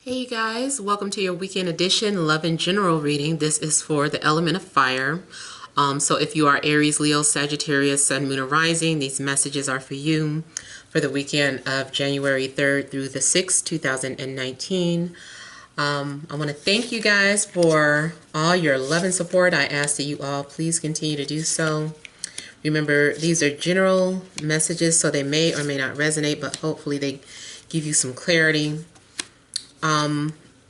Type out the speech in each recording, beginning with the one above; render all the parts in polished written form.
Hey you guys, welcome to your weekend edition Love and General reading. This is for the element of fire. So if you are Aries, Leo, Sagittarius, Sun, Moon, or Rising, these messages are for you for the weekend of January 3rd through the 6th, 2019. I want to thank you guys for all your love and support. I ask that you all please continue to do so. Remember, these are general messages, so they may or may not resonate, but hopefully they give you some clarity.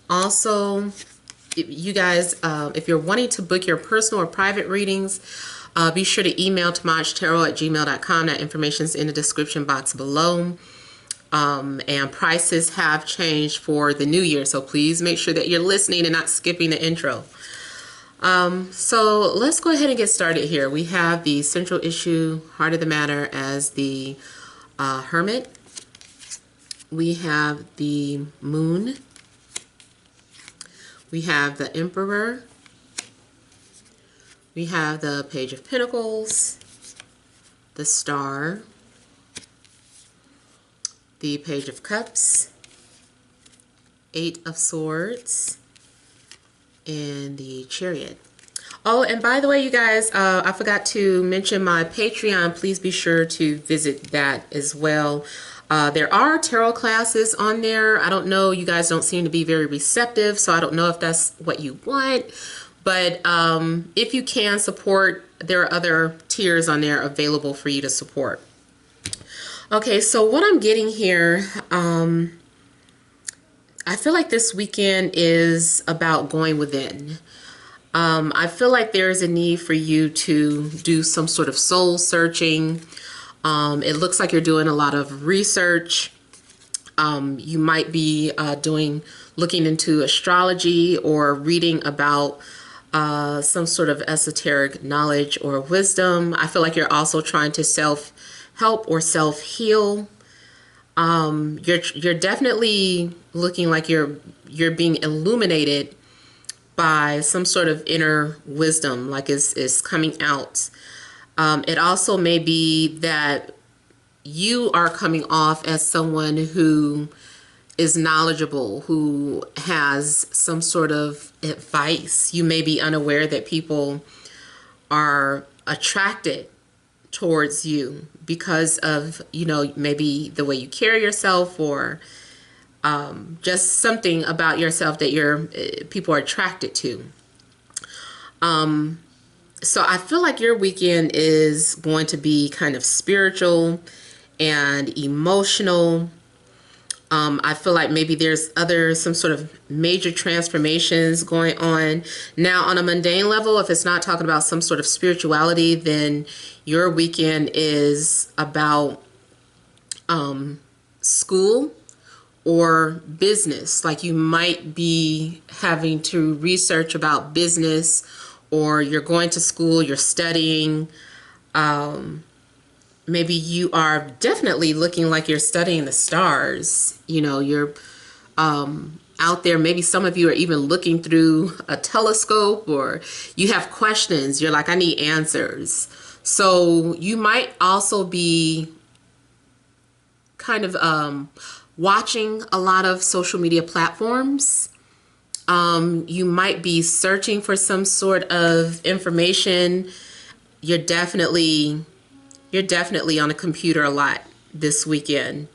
Also, you guys, if you're wanting to book your personal or private readings, be sure to email TemajTarot@gmail.com. That information is in the description box below. And prices have changed for the new year, so please make sure that you're listening and not skipping the intro. So let's go ahead and get started here. We have the central issue, heart of the matter, as the Hermit. We have the Moon. We have the Emperor. We have the Page of Pentacles, the Star, the Page of Cups, Eight of Swords, and the Chariot. Oh, and by the way, you guys, I forgot to mention my Patreon. Please be sure to visit that as well. There are tarot classes on there. I don't know. You guys don't seem to be very receptive, so I don't know if that's what you want. But if you can support, there are other tiers on there available for you to support. Okay, so what I'm getting here, I feel like this weekend is about going within. I feel like there's a need for you to do some sort of soul searching. It looks like you're doing a lot of research. You might be looking into astrology or reading about some sort of esoteric knowledge or wisdom. I feel like you're also trying to self-help or self-heal. You're definitely looking like you're being illuminated by some sort of inner wisdom, like is coming out. It also may be that you are coming off as someone who is knowledgeable, who has some sort of advice. You may be unaware that people are attracted towards you because of, maybe the way you carry yourself, or just something about yourself that people are attracted to. So I feel like your weekend is going to be kind of spiritual and emotional. I feel like maybe there's some sort of major transformations going on. Now, on a mundane level, if it's not talking about some sort of spirituality, then your weekend is about school or business. Like you might be having to research about business, or you're going to school, you're studying. Maybe you are definitely looking like you're studying the stars. You're out there. Maybe some of you are even looking through a telescope, or you have questions. You're like, I need answers. So you might also be kind of watching a lot of social media platforms. You might be searching for some sort of information. You're definitely on a computer a lot this weekend.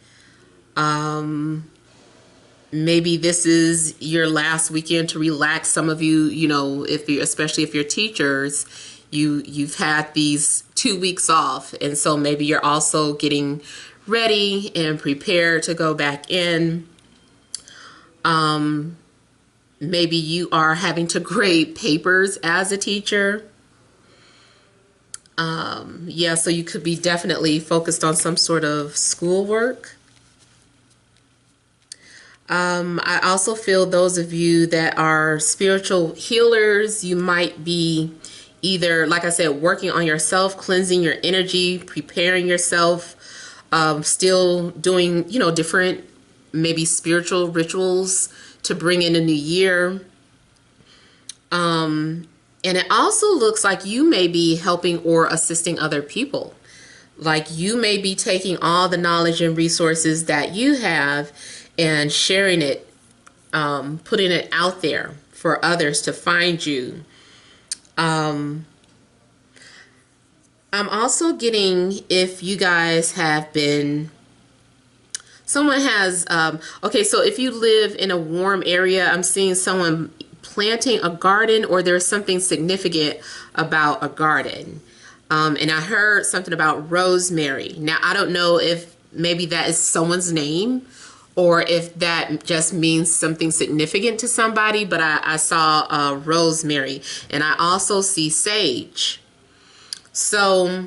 Maybe this is your last weekend to relax. Some of you, especially if you're teachers, you've had these 2 weeks off, and so maybe you're also getting ready and prepared to go back in. Maybe you are having to grade papers as a teacher. Yeah, so you could be definitely focused on some sort of schoolwork. I also feel those of you that are spiritual healers, you might be either, like I said, working on yourself, cleansing your energy, preparing yourself, still doing, different maybe spiritual rituals to bring in a new year. And it also looks like you may be helping or assisting other people. Like you may be taking all the knowledge and resources that you have and sharing it putting it out there for others to find you. I'm also getting, if you guys have been, someone has, okay, so if you live in a warm area, I'm seeing someone planting a garden, or there's something significant about a garden. And I heard something about rosemary. Now, I don't know if maybe that is someone's name, or if that just means something significant to somebody, but I saw rosemary, and I also see sage. So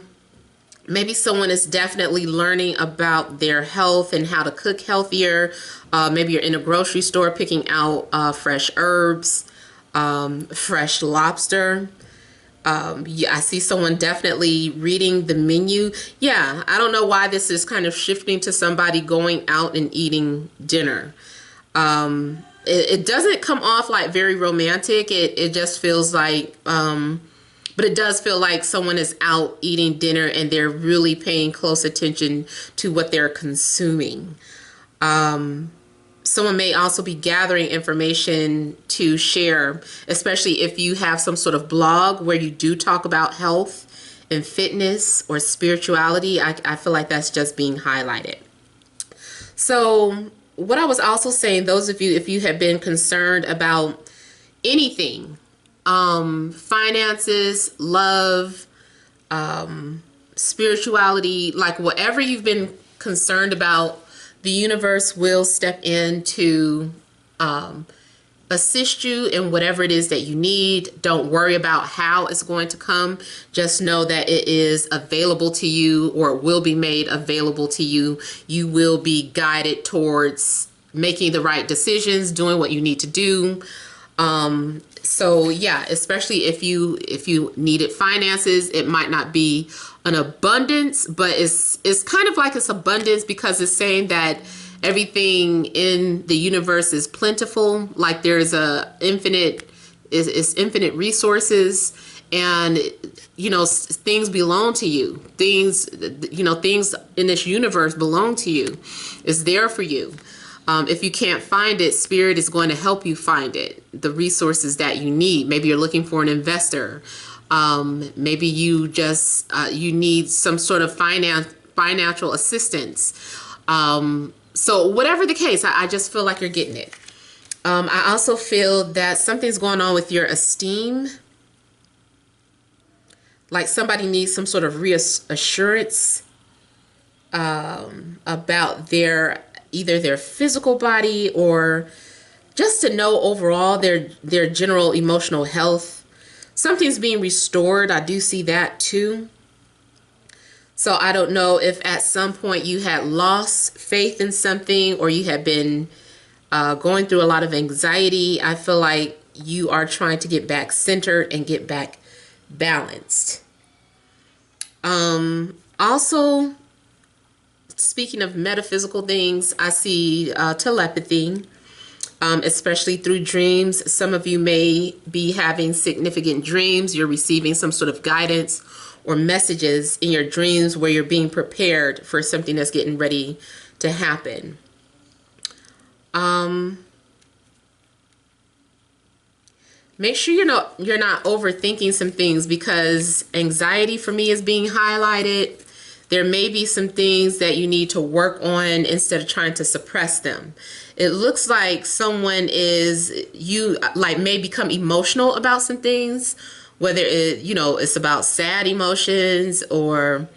maybe someone is definitely learning about their health and how to cook healthier. Maybe you're in a grocery store picking out fresh herbs, fresh lobster. Yeah, I see someone definitely reading the menu. Yeah, I don't know why this is kind of shifting to somebody going out and eating dinner. It doesn't come off like very romantic. It just feels like, but it does feel like someone is out eating dinner and they're really paying close attention to what they're consuming. Someone may also be gathering information to share, especially if you have some sort of blog where you do talk about health and fitness or spirituality. I feel like that's just being highlighted. So what I was also saying, those of you, if you have been concerned about anything, finances, love, spirituality, like whatever you've been concerned about, the universe will step in to assist you in whatever it is that you need. Don't worry about how it's going to come. Just know that it is available to you, or it will be made available to you. You will be guided towards making the right decisions, doing what you need to do. So yeah, especially if you needed finances, it might not be an abundance, but it's kind of like it's abundance because it's saying that everything in the universe is plentiful. Like there's it's infinite resources, and things belong to you. Things in this universe belong to you. It's there for you. If you can't find it, Spirit is going to help you find it, the resources that you need. Maybe you're looking for an investor. Maybe you just you need some sort of financial assistance. So whatever the case, I just feel like you're getting it. I also feel that something's going on with your esteem. Like somebody needs some sort of reassurance about either their physical body, or just to know overall their general emotional health. Something's being restored. I do see that too. So I don't know if at some point you had lost faith in something, or you had been going through a lot of anxiety. I feel like you are trying to get back centered and get back balanced. Also, speaking of metaphysical things, I see telepathy, especially through dreams. Some of you may be having significant dreams. You're receiving some sort of guidance or messages in your dreams where you're being prepared for something that's getting ready to happen. Make sure you're not overthinking some things, because anxiety for me is being highlighted. There may be some things that you need to work on instead of trying to suppress them. It looks like someone may become emotional about some things, whether it's about sad emotions or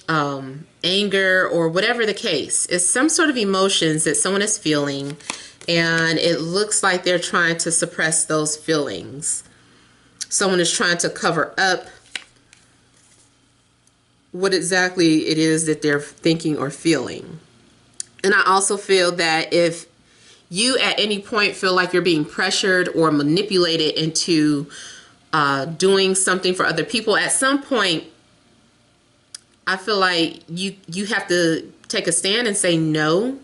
anger or whatever the case. It's some sort of emotions that someone is feeling, and it looks like they're trying to suppress those feelings. Someone is trying to cover up what exactly it is that they're thinking or feeling. And I also feel that if you at any point feel like you're being pressured or manipulated into doing something for other people, at some point I feel like you have to take a stand and say no.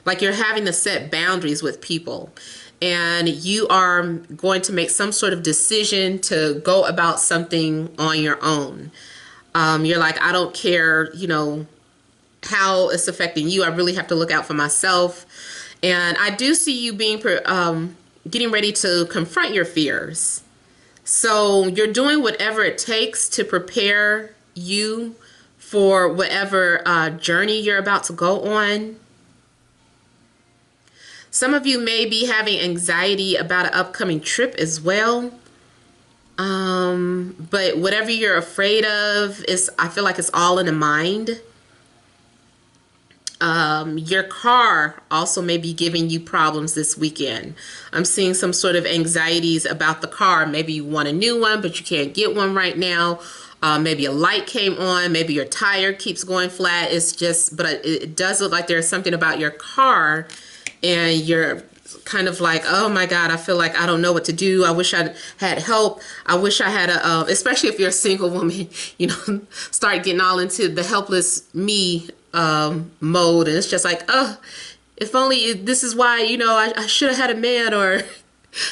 Like you're having to set boundaries with people, and you are going to make some sort of decision to go about something on your own. You're like, I don't care, how it's affecting you. I really have to look out for myself. And I do see you being getting ready to confront your fears. So you're doing whatever it takes to prepare you for whatever journey you're about to go on. Some of you may be having anxiety about an upcoming trip as well. But whatever you're afraid of I feel like it's all in the mind. Your car also may be giving you problems this weekend. I'm seeing some sort of anxieties about the car. Maybe you want a new one, but you can't get one right now. Maybe a light came on. Maybe your tire keeps going flat. But it does look like there's something about your car, and you're kind of like, oh my God, I feel like I don't know what to do. I wish I had help. I wish I had especially if you're a single woman, start getting all into the helpless me mode. And it's just like, oh, if only this is why, I should have had a man or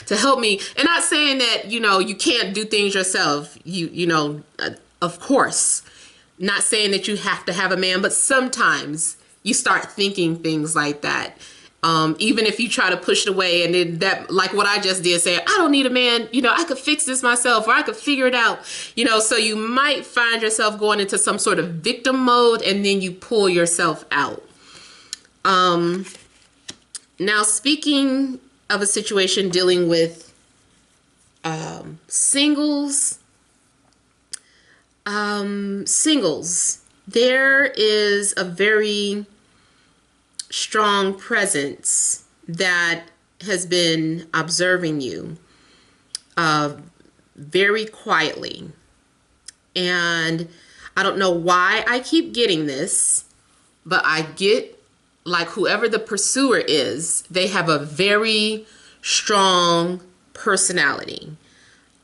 to help me. And not saying that, you can't do things yourself. Of course, not saying that you have to have a man, but sometimes you start thinking things like that. Even if you try to push it away, and then that, like what I just did, say, I don't need a man, I could fix this myself, or I could figure it out, so you might find yourself going into some sort of victim mode, and then you pull yourself out. Now, speaking of a situation dealing with singles, there is a very strong presence that has been observing you very quietly. And I don't know why I keep getting this, but I get like whoever the pursuer is, they have a very strong personality,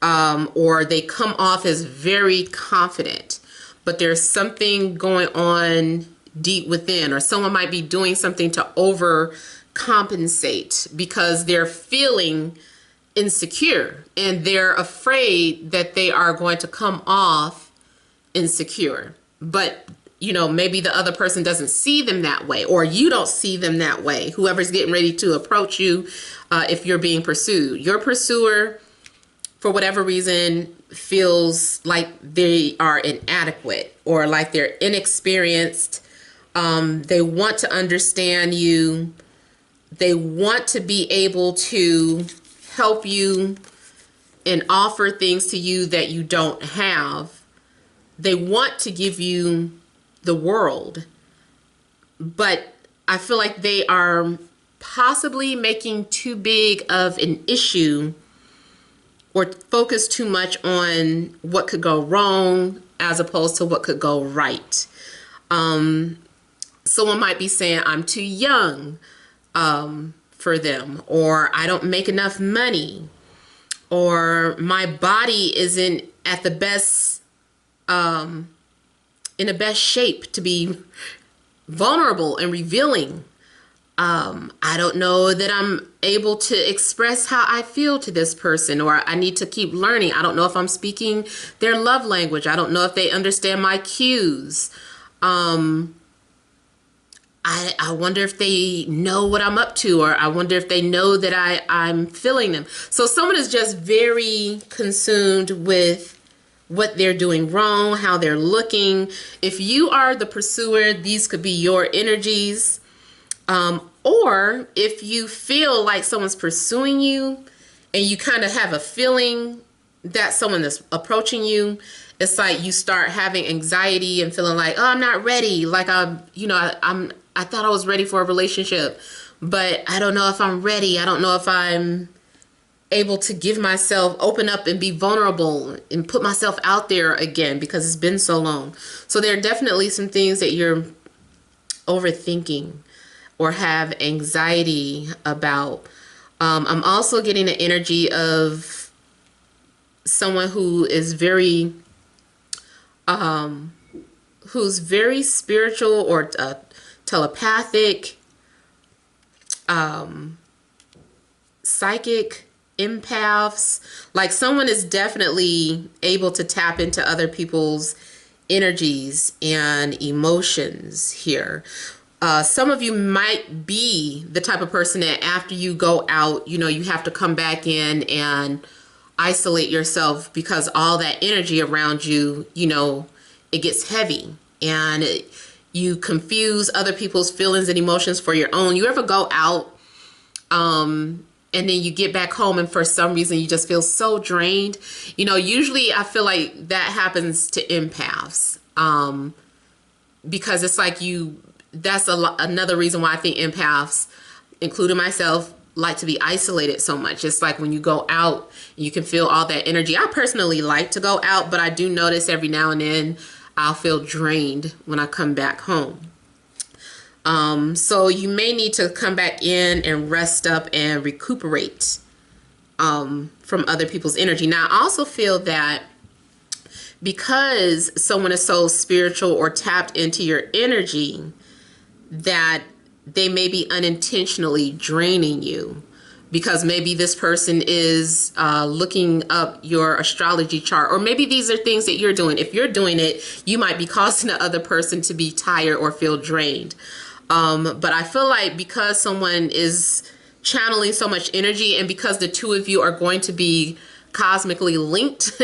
or they come off as very confident, but there's something going on deep within, or someone might be doing something to overcompensate because they're feeling insecure and they're afraid that they are going to come off insecure. But maybe the other person doesn't see them that way, or you don't see them that way. Whoever's getting ready to approach you, if you're being pursued, your pursuer, for whatever reason, feels like they are inadequate or like they're inexperienced. They want to understand you. They want to be able to help you and offer things to you that you don't have. They want to give you the world, but I feel like they are possibly making too big of an issue or focus too much on what could go wrong as opposed to what could go right. Someone might be saying, I'm too young for them, or I don't make enough money, or my body isn't at the best, in the best shape to be vulnerable and revealing. I don't know that I'm able to express how I feel to this person, or I need to keep learning. I don't know if I'm speaking their love language. I don't know if they understand my cues. I wonder if they know what I'm up to, or I wonder if they know that I'm feeling them. So someone is just very consumed with what they're doing wrong, how they're looking. If you are the pursuer, these could be your energies. Or if you feel like someone's pursuing you and you kind of have a feeling that someone is approaching you, it's like you start having anxiety and feeling like, oh, I'm not ready. Like I thought I was ready for a relationship, but I don't know if I'm ready. I don't know if I'm able to give myself, open up and be vulnerable and put myself out there again because it's been so long. So there are definitely some things that you're overthinking or have anxiety about. I'm also getting an energy of someone who is very, who's very spiritual or telepathic, psychic, empaths. Like someone is definitely able to tap into other people's energies and emotions here. Some of you might be the type of person that after you go out, you know, you have to come back in and isolate yourself because all that energy around you, you know, it gets heavy, and you confuse other people's feelings and emotions for your own. You ever go out and then you get back home and for some reason you just feel so drained? You know, usually I feel like that happens to empaths, because it's like that's another reason why I think empaths, including myself, like to be isolated so much. It's like when you go out, you can feel all that energy. I personally like to go out, but I do notice every now and then I'll feel drained when I come back home. So you may need to come back in and rest up and recuperate from other people's energy. Now, I also feel that because someone is so spiritual or tapped into your energy, that they may be unintentionally draining you, because maybe this person is looking up your astrology chart, or maybe these are things that you're doing. If you're doing it, you might be causing the other person to be tired or feel drained. But I feel like because someone is channeling so much energy, and because the two of you are going to be cosmically linked,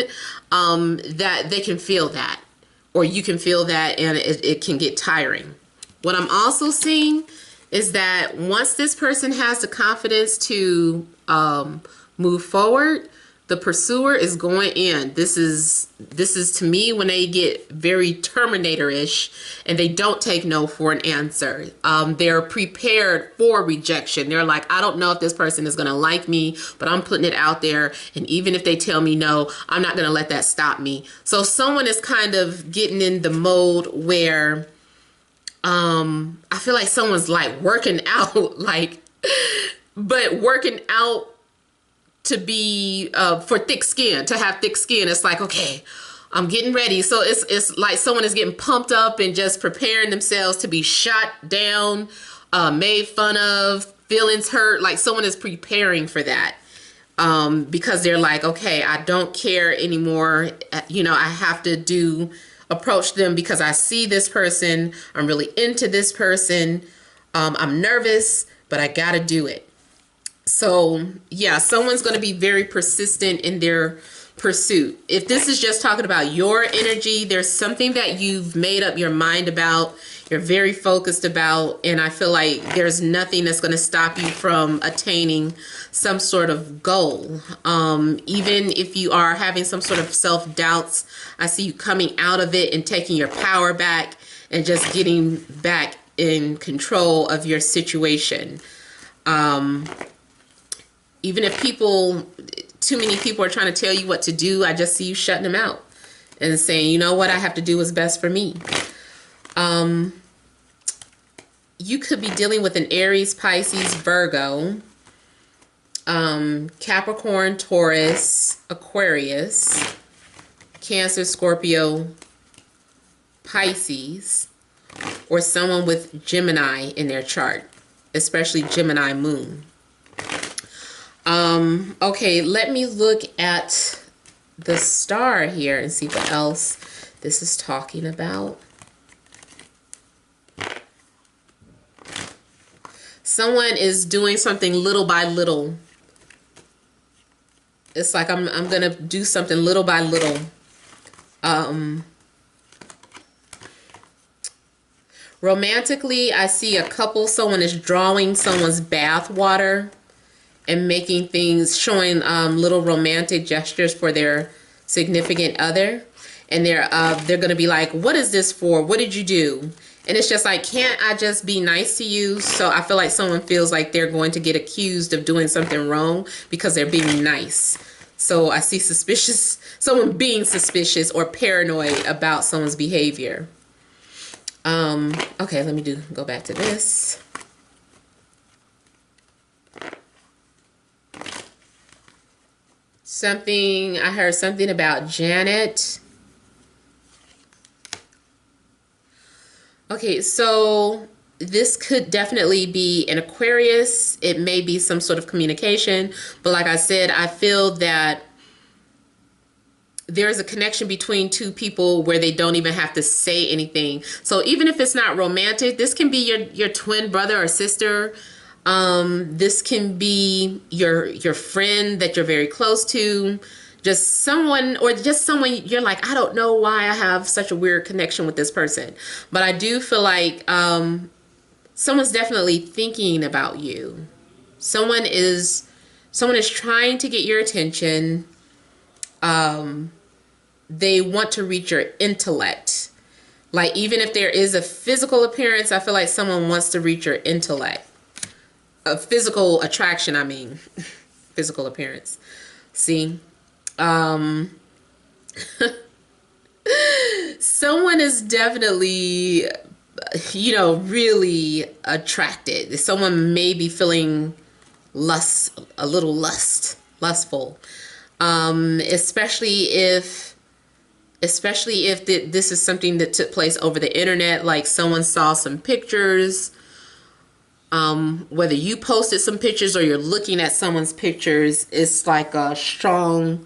that they can feel that, or you can feel that, and it can get tiring. What I'm also seeing is that once this person has the confidence to move forward, the pursuer is going in. This is to me when they get very Terminator-ish and they don't take no for an answer. They're prepared for rejection. They're like, I don't know if this person is going to like me, but I'm putting it out there. And even if they tell me no, I'm not going to let that stop me. So someone is kind of getting in the mode where I feel like someone's like working out, like, but working out to be for thick skin, to have thick skin. It's like, okay, I'm getting ready. So it's like someone is getting pumped up and just preparing themselves to be shot down, made fun of, feelings hurt. Like someone is preparing for that, because they're like, okay, I don't care anymore. You know, I have to approach them because I see this person. I'm really into this person. I'm nervous, but I gotta do it. So yeah, someone's going to be very persistent in their pursuit. If this is just talking about your energy, there's something that you've made up your mind about, you're very focused about, and I feel like there's nothing that's going to stop you from attaining some sort of goal. Even if you are having some sort of self-doubts, I see you coming out of it and taking your power back and just getting back in control of your situation. Even if too many people are trying to tell you what to do, I just see you shutting them out and saying, you know what, I have to do what's best for me. You could be dealing with an Aries, Pisces, Virgo, Capricorn, Taurus, Aquarius, Cancer, Scorpio, Pisces, or someone with Gemini in their chart, especially Gemini moon. Okay, let me look at the star here and see what else this is talking about. Someone is doing something little by little. It's like I'm gonna do something little by little. Romantically, I see a couple. Someone is drawing someone's bath water and making things, showing little romantic gestures for their significant other. And they're going to be like, what is this for? What did you do? And it's just like, can't I just be nice to you? So I feel like someone feels like they're going to get accused of doing something wrong because they're being nice. So I see someone being suspicious or paranoid about someone's behavior. Okay, let me go back to this. I heard something about Janet. Okay, so this could definitely be an Aquarius. It may be some sort of communication, but like I said, I feel that there's a connection between two people where they don't even have to say anything. So even if it's not romantic, this can be your twin brother or sister. This can be your friend that you're very close to. Just someone, or just someone you're like, I don't know why I have such a weird connection with this person. But I do feel like someone's definitely thinking about you. Someone is trying to get your attention. They want to reach your intellect. Like, even if there is a physical appearance, I feel like someone wants to reach your intellect. A physical attraction, I mean. Physical appearance. See? Someone is definitely, really attracted. Someone may be feeling lustful. Especially if this is something that took place over the internet, like someone saw some pictures, whether you posted some pictures or you're looking at someone's pictures, it's like a strong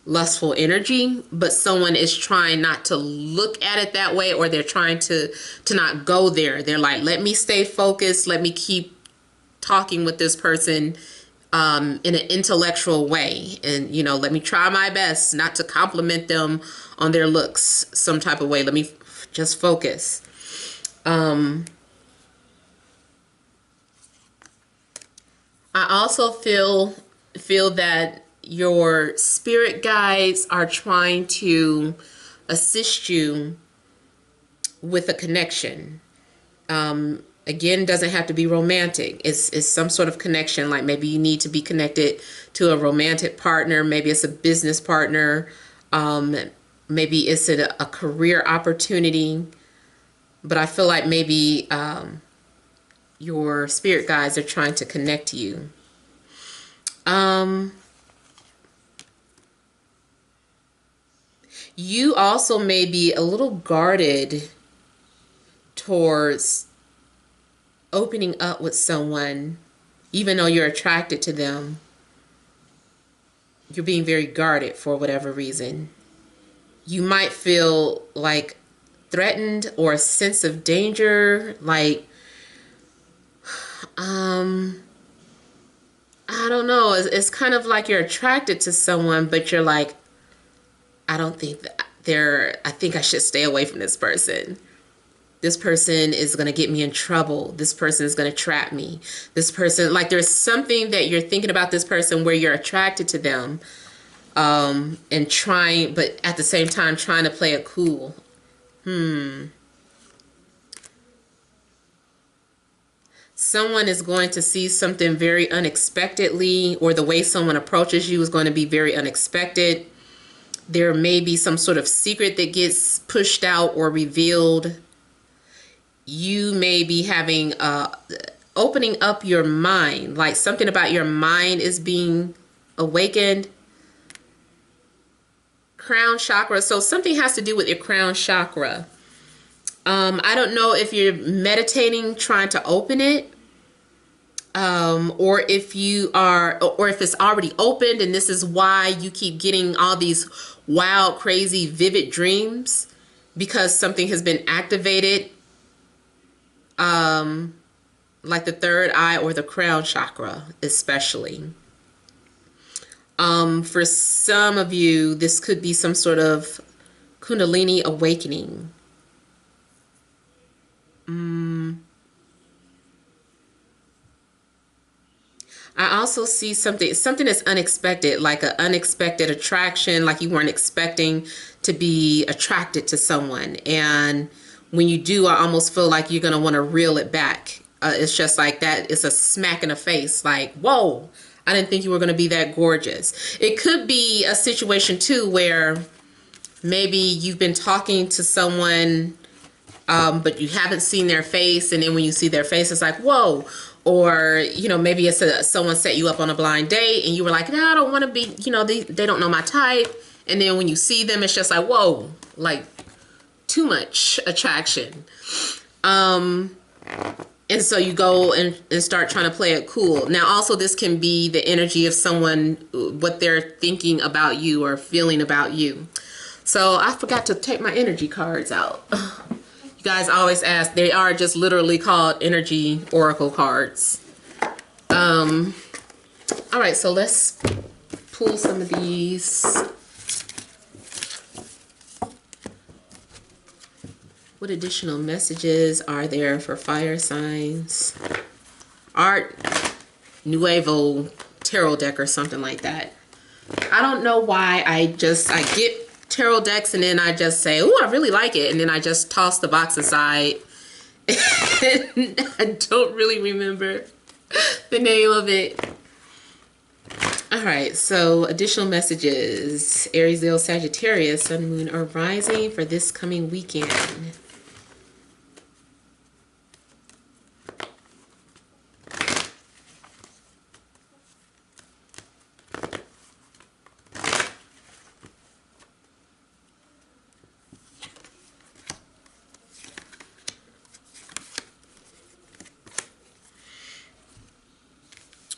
lustful energy, but someone is trying not to look at it that way, or they're trying to not go there. They're like, let me stay focused, let me keep talking with this person in an intellectual way, and let me try my best not to compliment them on their looks some type of way. Let me just focus. I also feel that your spirit guides are trying to assist you with a connection. Again, doesn't have to be romantic. It's some sort of connection. Like, maybe you need to be connected to a romantic partner. Maybe it's a business partner. Maybe it's a career opportunity. But I feel like maybe your spirit guides are trying to connect you. You also may be a little guarded towards opening up with someone, even though you're attracted to them. You're being very guarded for whatever reason. You might feel like threatened, or a sense of danger, like I don't know. It's kind of like you're attracted to someone, but you're like, I think I should stay away from this person. This person is going to get me in trouble. This person is going to trap me. This person, like, there's something that you're thinking about this person where you're attracted to them, and trying, but at the same time trying to play it cool. Someone is going to see something very unexpectedly, or the way someone approaches you is going to be very unexpected. There may be some sort of secret that gets pushed out or revealed. You may be having opening up your mind, like something about your mind is being awakened. Crown chakra. So something has to do with your crown chakra. I don't know if you're meditating, trying to open it, or if it's already opened, and this is why you keep getting all these wild, crazy, vivid dreams, because something has been activated, like the third eye or the crown chakra, especially. For some of you, this could be some sort of Kundalini awakening. I also see something that's unexpected, like an unexpected attraction, like you weren't expecting to be attracted to someone. And when you do, I almost feel like you're going to want to reel it back. It's just like that. It's a smack in the face, like, whoa, I didn't think you were going to be that gorgeous. It could be a situation too where maybe you've been talking to someone, but you haven't seen their face, and then when you see their face, it's like, whoa. Or, maybe it's someone set you up on a blind date, and you were like, no, I don't want to be, they don't know my type. And then when you see them, it's just like, whoa, like too much attraction. And so you go and start trying to play it cool. Now, also, this can be the energy of someone, what they're thinking about you or feeling about you. So I forgot to take my energy cards out. You guys always ask. They are just literally called energy oracle cards. All right, so let's pull some of these. What additional messages are there for fire signs? Art Nuevo tarot deck or something like that. I don't know why I get tarot decks and then I just say, oh, I really like it. And then I just toss the box aside. And I don't really remember the name of it. All right, so additional messages. Aries, Leo, Sagittarius, Sun, Moon, or Rising for this coming weekend.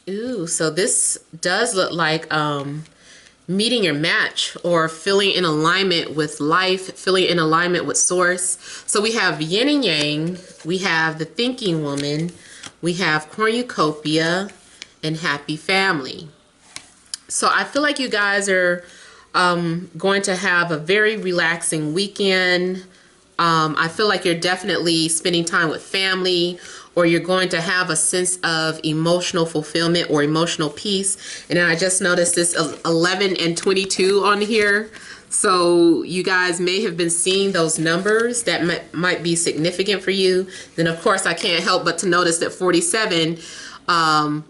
Ooh, so this does look like meeting your match or feeling in alignment with life, feeling in alignment with source. So we have yin and yang, we have the thinking woman, we have cornucopia, and happy family. So I feel like you guys are going to have a very relaxing weekend. I feel like you're definitely spending time with family, or you're going to have a sense of emotional fulfillment or emotional peace. And then I just noticed this 11 and 22 on here. So you guys may have been seeing those numbers that might be significant for you. Then of course I can't help but to notice that 47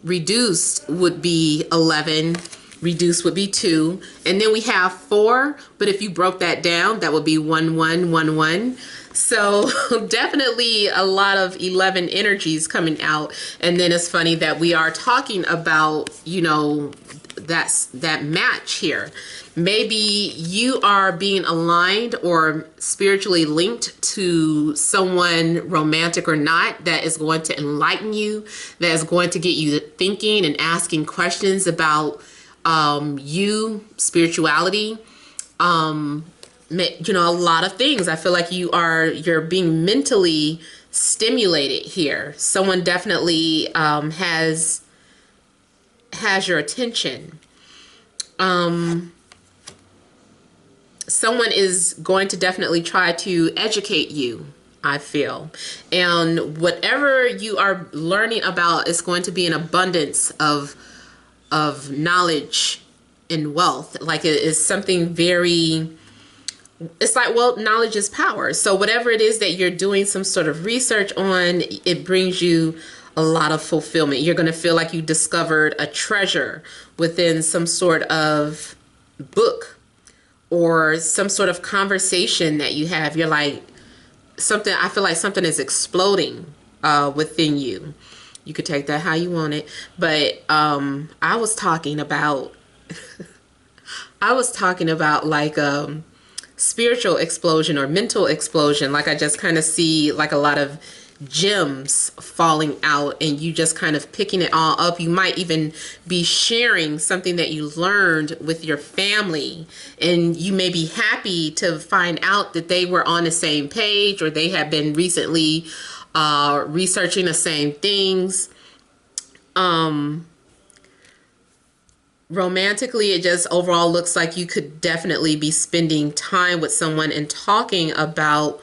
reduced would be 11. Reduced would be 2. And then we have 4, but if you broke that down, that would be 1, 1, 1, 1. So definitely a lot of 11 energies coming out. And then it's funny that we are talking about, you know, that match here. Maybe you are being aligned or spiritually linked to someone, romantic or not, that is going to enlighten you, that is going to get you thinking and asking questions about you, spirituality, you know, a lot of things. I feel like you're being mentally stimulated here. Someone definitely has your attention. Someone is going to definitely try to educate you, I feel. And whatever you are learning about is going to be an abundance of knowledge and wealth. Like it is something very, it's like, well, knowledge is power. So whatever it is that you're doing some sort of research on, it brings you a lot of fulfillment. You're going to feel like you discovered a treasure within some sort of book or some sort of conversation that you have. You're like, I feel like something is exploding within you. You could take that how you want it. But I was talking about like spiritual explosion or mental explosion. Like I just kind of see like a lot of gems falling out and you just kind of picking it all up. You might even be sharing something that you learned with your family, and you may be happy to find out that they were on the same page, or they have been recently researching the same things. Romantically, it just overall looks like you could definitely be spending time with someone and talking about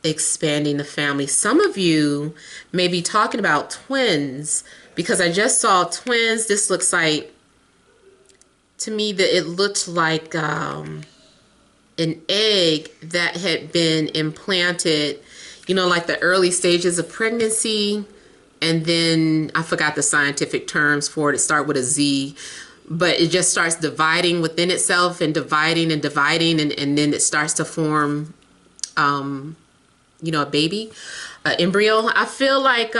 expanding the family. Some of you may be talking about twins, because I just saw twins. This looks like, to me, that it looked like an egg that had been implanted, you know, like the early stages of pregnancy. And then I forgot the scientific terms for it. It starts with a Z, but it just starts dividing within itself and dividing and dividing. And then it starts to form, you know, a baby, an embryo. I feel like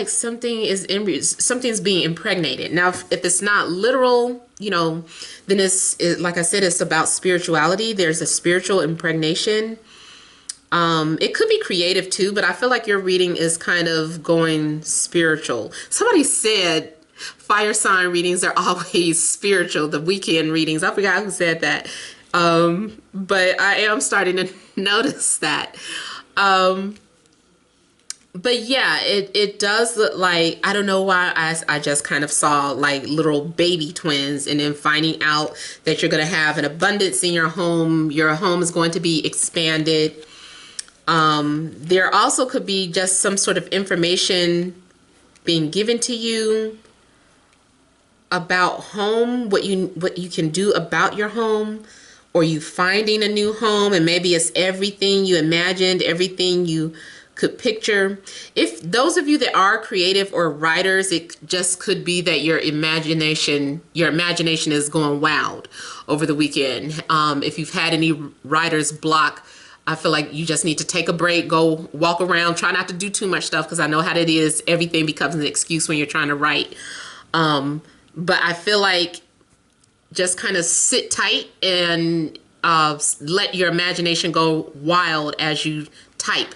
something's being impregnated. Now, if it's not literal, you know, then like I said, it's about spirituality. There's a spiritual impregnation. It could be creative too, but I feel like your reading is kind of going spiritual. Somebody said Fire sign readings are always spiritual. The weekend readings, I forgot who said that. But I am starting to notice that. But yeah, it does look like, I don't know why I just kind of saw like little baby twins, and then finding out that you're going to have an abundance in your home. Your home is going to be expanded. There also could be just some sort of information being given to you about home, what you can do about your home, or you finding a new home, and maybe it's everything you imagined, everything you could picture. If those of you that are creative or writers, it just could be that your imagination is going wild over the weekend. If you've had any writer's block, I feel like you just need to take a break, go walk around, try not to do too much stuff, because I know how it is. Everything becomes an excuse when you're trying to write. But I feel like just kind of sit tight and let your imagination go wild as you type.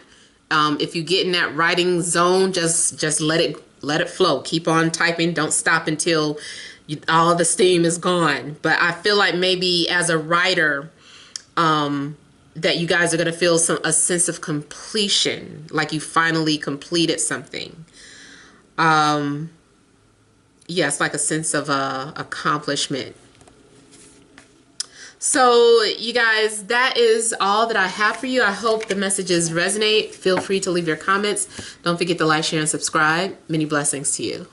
If you get in that writing zone, just let it flow. Keep on typing. Don't stop until all the steam is gone. But I feel like maybe as a writer, that you guys are going to feel a sense of completion, like you finally completed something. Yes, like a sense of accomplishment. So you guys, that is all that I have for you. I hope the messages resonate. Feel free to leave your comments. Don't forget to like, share, and subscribe. Many blessings to you.